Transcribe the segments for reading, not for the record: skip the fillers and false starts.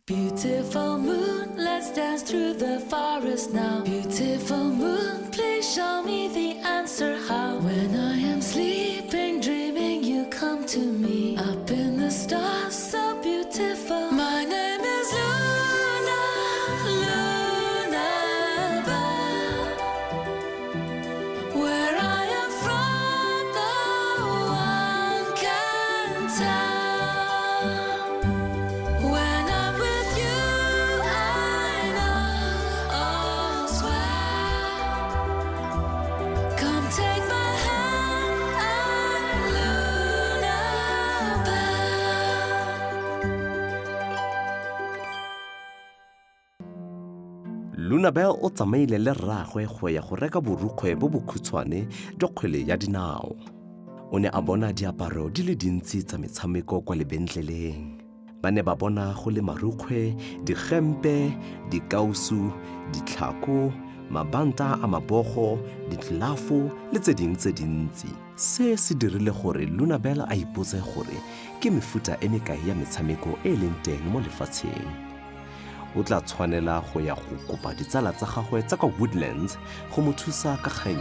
Beautiful moon, let's dance through the forest now. Beautiful moon, please show me the answer how. When I am sleeping, dreaming, you come to me. Up in the stars, so beautiful. My name is Luna, Luna Belle. Where I am from, no one can tell. When I'm with you, I know all's well. Come take my hand, I'm Luna Belle. Luna Belle o tsameile le Rragwe go ya go reka borukgwe bo bo khutswane jwa kgwele ya dinao. O ne a bona diaparo di le dintsi tsa metshameko kwa lebentleleng. Ba ne ba bona go le marikgwe, hempe, dikausu, ditlhako, mabanta a mabogo, ditlafo le tse dingwe tse dintsi. Se se dirile gore Luna Belle a ipotse gore ke mefuta e mekae ya metshameko e leng teng mo lefatsheng. O tla tshwanela go ya go kopa ditsala tsa gagwe tsa kwa Woodlands go mo thusa ka kgang e.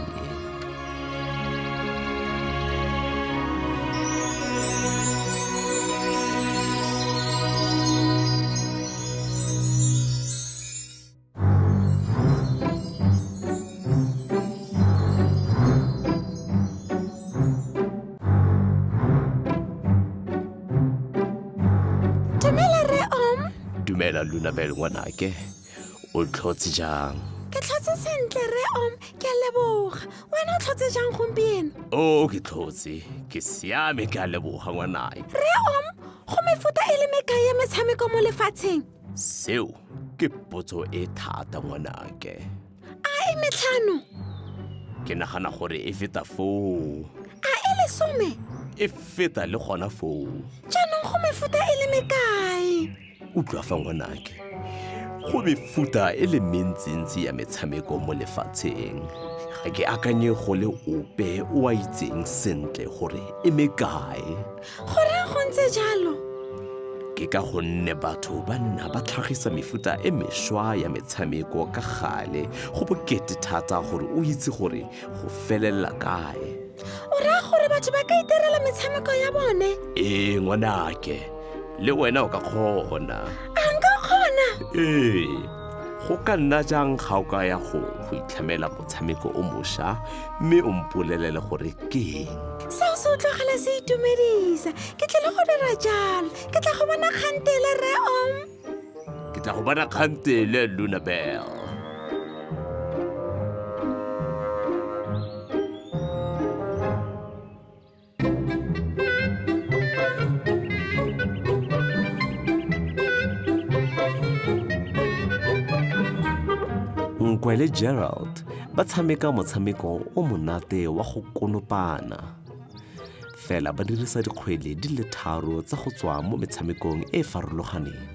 Dumela Luna Belle ngwanake, o tlhotse jang? Ke tlhotse sentle Rre ke a leboga. Wena o tlhotse jang gompieno? O ke tlhotse, ke siame ke a leboga ngwanake. Rre go mefuta e le mekae ya metshameko mo lefatsheng? Seo ke potso e thata ngwanake. A e metlhano? Ke nagana gore e feta foo. A e lesome? E feta le gona foo. Jaanong go mefuta e le mekae? Utlwa fa ngwanake, go mefuta e le mentsintsi ya metshameko mo lefatsheng. Ga ke akanye go le ope o a itseng sentle gore e mekae. Goreng go ntse jalo? Ke ka gonne batho ba nna ba tlhagisa mefuta e mešwa ya metshameko ka gale go bokete thata gore o itse gore go felelela kae. O raya gore batho ba ka itirela metshameko ya bone? Ee ngwanake, le wena o ka kgona. A nka kgona? Ee, go ka nna jang ga o ka ya go itlhamela motshameko o mošwa mme o mpolelele gore ke eng. Seo se utlwagala se itumedisa. Ke tlile go dira jalo. Ke tla go bona kgantele Rre Ke tla go bona kgantele Luna Belle. Kgwele Gerald ba tshameka motshameko o monate wa go konopana. Fela ba dirisa dikgwele di le tharo tsa go tswa mo metshamekong e farologaneng.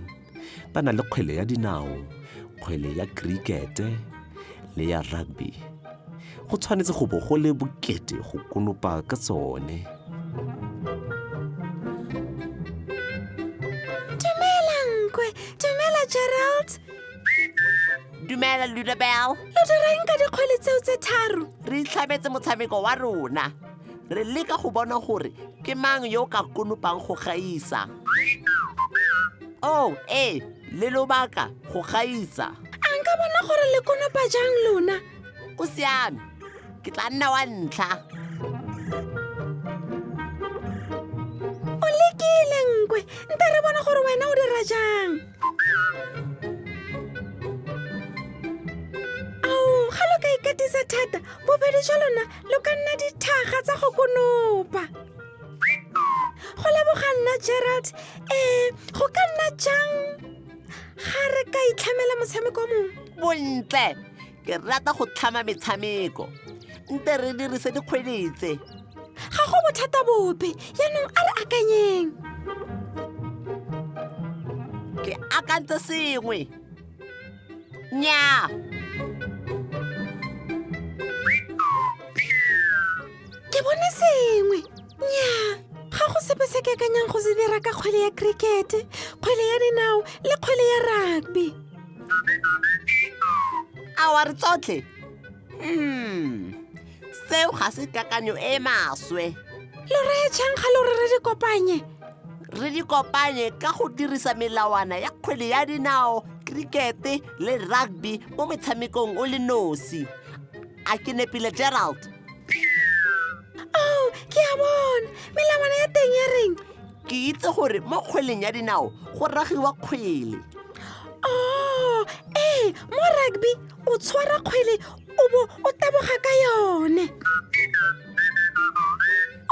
Ba na le kgwele ya dinao, kgwele ya cricket-e le ya rugby. Go tshwanetse go bo go le bokete go konopa ka tsone. Dumela nkwe, dumela Gerald. Dumela Luna Belle. Lo dirang ka dikgwele tseo tse tharo? Re itlhametse motshameko wa rona. Re leka go bona gore ke mang yo ka konopang go gaisa. Oh, le lobaka go gaisa. A nka bona gore le konopa jang lona? Go siame, ke tla nna wa ntlha. O lekile nkwe, nte re bona gore wena o dira jang. Ga lo ka ikatisa thata, bobedi jwa lona lo ka nna dithaga tsa go konopa. Go leboga nna Gerald, go ka nna jang ga re ka itlhamela motshameko mongwe? Bontle, ke rata go tlhama metshameko. Nte re dirise dikgwele tse. Ga go bothata bope, yaanong a re akanyeng. Ke akantse sengwe. Nnyaa. Ke bone sengwe. Nnyaa. Ga go sepe se ke akanyang go se dira ka kgwele ya cricket, kgwele ya dinao le kgwele ya rugby. A wa re tsotlhe seo ga se kakanyo e maswe. Lo reye jang ga lo re di kopanye? Re di kopanye ka go dirisa melawana ya kgwele ya dinao, cricket le rugby mo metshamekong o le nosi. A ke nepile Gerald? Oh, ke a bona. Melawana ya teng ya reng? Ke itse gore mo kgweleng ya dinao go ragiwa kgwele. Oh, mo rugby o tshwara kgwele o bo o taboga ka yone.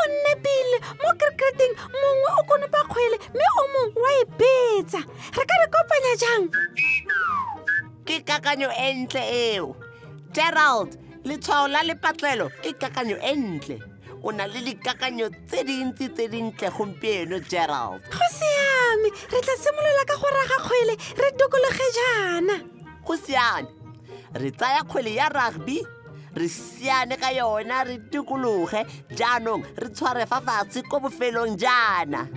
O nepile mo cricketing mongwe o konopa kgwele mme o mongwe wa e betsa. Re ka di kopanya jang? Ke kakanyo e ntle eo. Gerald, letshwao la lepatlelo ke kakanyo e ntle. O na le dikakanyo tse dintsi tse dintle gompieno, Gerald. Go siame, re tla simolola ka go raga kgwele re dukologe jaana. Go siane. Re tsaya kgwele ya rugby, re siane ka yona, re dukologe, jaanong re tshware fa fatshe ko bofelong jaana.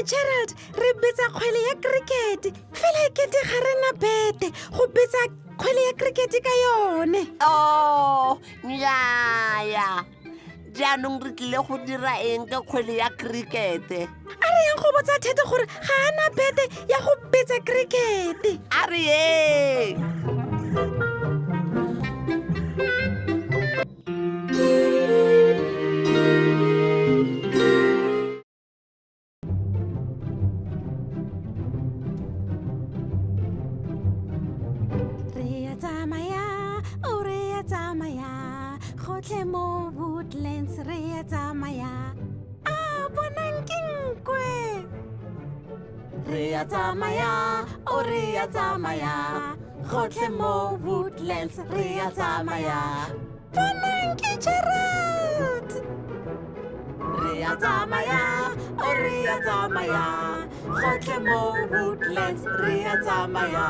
Gerald, re betsa kgwele ya cricket. Fela e kete ga re na bete go betsa kgwele ya cricket ka yone. Oh, nnyaya. Jaanong re tlile go dira eng ka kgwele ya cricket-e? A re yang go botsa Thete gore ga a na bete ya go betsa cricket. A re yeng. Gotlhe mo woodlands re ya tsamaya. A bonang ke nkwe. Re ya tsamaya, o re ya tsamaya. Gotlhe mo woodlands re ya tsamaya. Bonang ke Gerald. Re ya tsamaya, o re ya tsamaya. Gotlhe mo woodlands re ya tsamaya.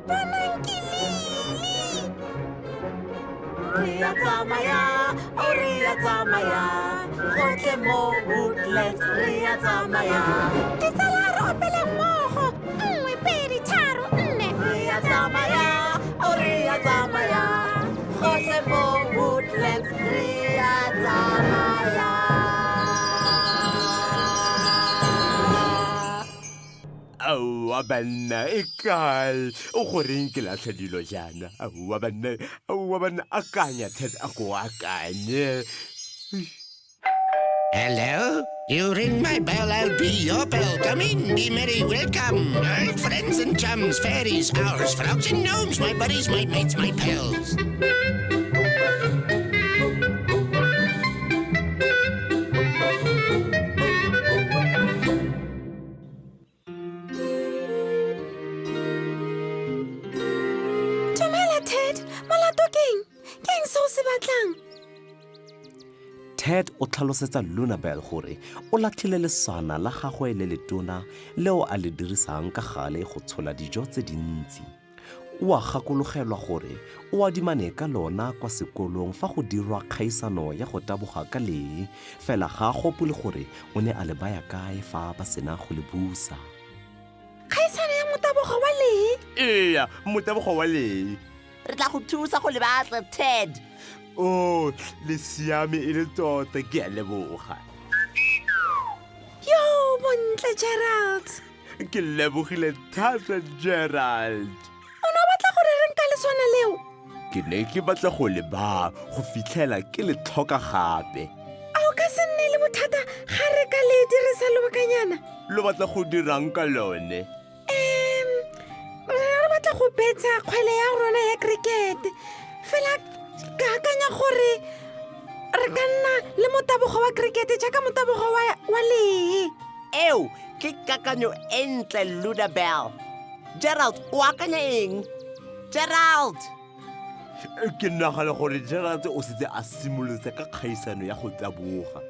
Bonang ke Lily. Re ya tsamaya, o re ya tsamaya. Gotlhe mo woodlands re ya tsamaya. Ditsala re opele mmogo, 1 2 3 4. Re ya tsamaya, o re ya tsamaya. Gotlhe mo woodlands re ya tsamaya. Aowa banna e kae o goreng ke latlha dilo jaana. Aowa banna akanya Ted a go akanye. Hello? You ring my bell, I'll be your bell. Come in, be merry, welcome. Old friends and chums, fairies, owls, frogs and gnomes, my buddies, my mates, my pals. Dumela Ted, molato keng? Keng seo se batlang? Ted o tlhalosetsa Luna Belle gore o latlhile leswana la gagwe le letona leo a le dirisang ka gale go tshola dijo tse dintsi. O a gakologelwa gore o adimane ka lona kwa sekolong fa go dirwa kgaisano ya go taboga ka lee, fela ga a gopole gore o ne a le baya kae fa ba sena go le busa. Kgaisano ya motabogo wa lee? Ee, motabogo wa lee. Re tla go thusa go le batla, Ted. Oh, le siame e le tota, ke a leboga. Yo, bontle Gerald. Ke lebogile thata, Gerald. O ne o batla gore re nka leswana leo? Ke ne ke batla go le ba go fitlhela ke le tlhoka gape. A o ka se nne le bothata ga re ka le dirisa lobakanyana? Lo batla go dirang ka lone? Re batla go betsa kgwele ya rona ya cricket. Fela ka akanya gore re ka nna le motabogo wa cricket jaaka motabogo wa lee. Eo ke kakanyo e ntle, Luna Belle. Gerald, o akanya eng? Gerald! Ke nagana gore Gerald o setse a simolotse ka kgaisano ya go taboga.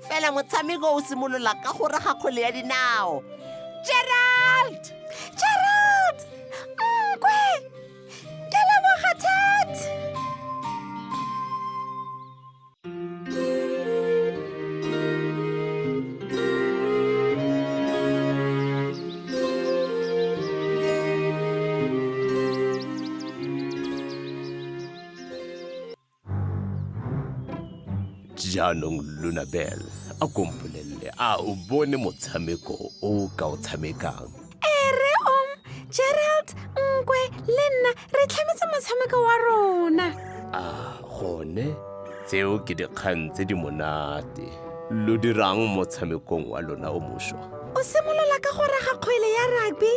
Fela motshameko o simolola ka go raga kgwele ya dinao. Gerald! Gerald! Nkwe! Ke leboga Ted! jaanong Luna Belle a kompolelele a o bone motshameko o ka o tshamekang Re Gerald, nkwe le nna re tlhametse motshameko wa rona. gone tseo ke dikgang tse di monate lo dirang motshamekong wa lona o mošwa O simolola ka go raga kgwele ya rugby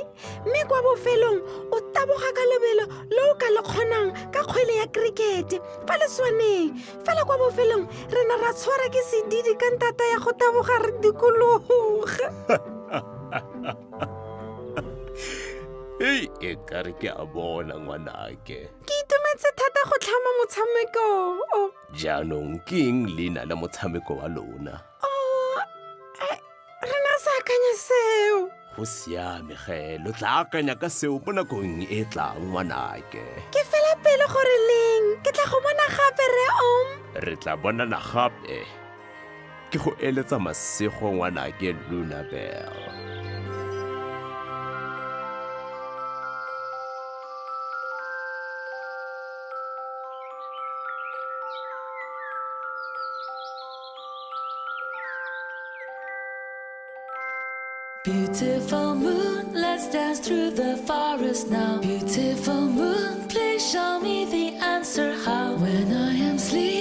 mme kwa bofelong o taboga ka lebelo le o ka le kgonang ka kgwele ya cricket fa leswaneng fela kwa bofelong re na ra tshwara ke sedidi ka ntata ya go taboga re dikologa. hei e kare ke a bona ngwanake Ke itumetse thata go tlhama motshameko o. jaanong ke eng leina la motshameko wa lona Re na sa akanya seo. go siame ge lo tla akanya ka seo mo nakong e tlang ngwanake Ke fela pele gore leng ke tla go bona gape re re tla bonana gape ke go eletsa masego ngwanake Luna Belle Beautiful moon, let's dance through the forest now. Beautiful moon, please show me the answer how. When I am sleeping